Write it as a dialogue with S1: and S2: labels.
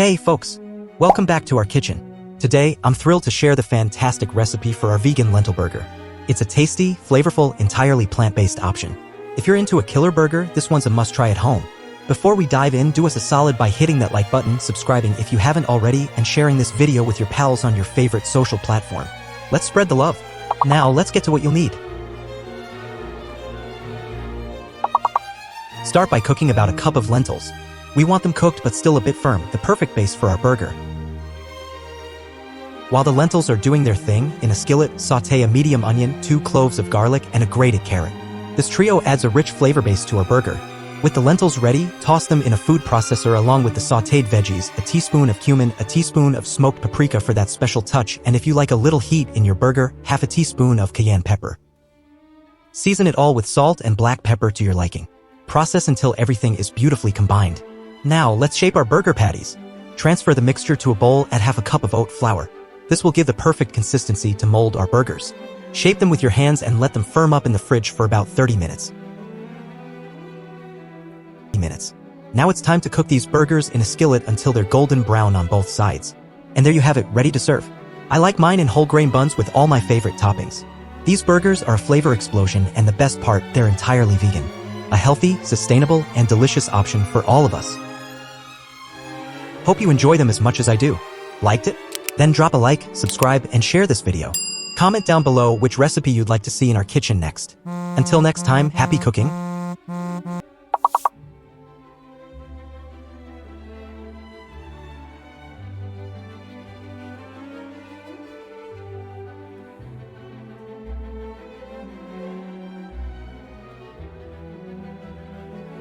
S1: Hey folks, welcome back to our kitchen. Today, I'm thrilled to share the fantastic recipe for our vegan lentil burger. It's a tasty, flavorful, entirely plant-based option. If you're into a killer burger, this one's a must-try at home. Before we dive in, do us a solid by hitting that like button, subscribing if you haven't already, and sharing this video with your pals on your favorite social platform. Let's spread the love. Now, let's get to what you'll need. Start by cooking about a cup of lentils. We want them cooked but still a bit firm, the perfect base for our burger. While the lentils are doing their thing, in a skillet, sauté a medium onion, 2 cloves of garlic, and a grated carrot. This trio adds a rich flavor base to our burger. With the lentils ready, toss them in a food processor along with the sautéed veggies, a teaspoon of cumin, a teaspoon of smoked paprika for that special touch, and if you like a little heat in your burger, half a teaspoon of cayenne pepper. Season it all with salt and black pepper to your liking. Process until everything is beautifully combined. Now, let's shape our burger patties. Transfer the mixture to a bowl, add half a cup of oat flour. This will give the perfect consistency to mold our burgers. Shape them with your hands and let them firm up in the fridge for about 30 minutes. Now it's time to cook these burgers in a skillet until they're golden brown on both sides. And there you have it, ready to serve. I like mine in whole grain buns with all my favorite toppings. These burgers are a flavor explosion, and the best part, they're entirely vegan. A healthy, sustainable, and delicious option for all of us. Hope you enjoy them as much as I do. Liked it? Then drop a like, subscribe, and share this video. Comment down below which recipe you'd like to see in our kitchen next. Until next time, happy cooking.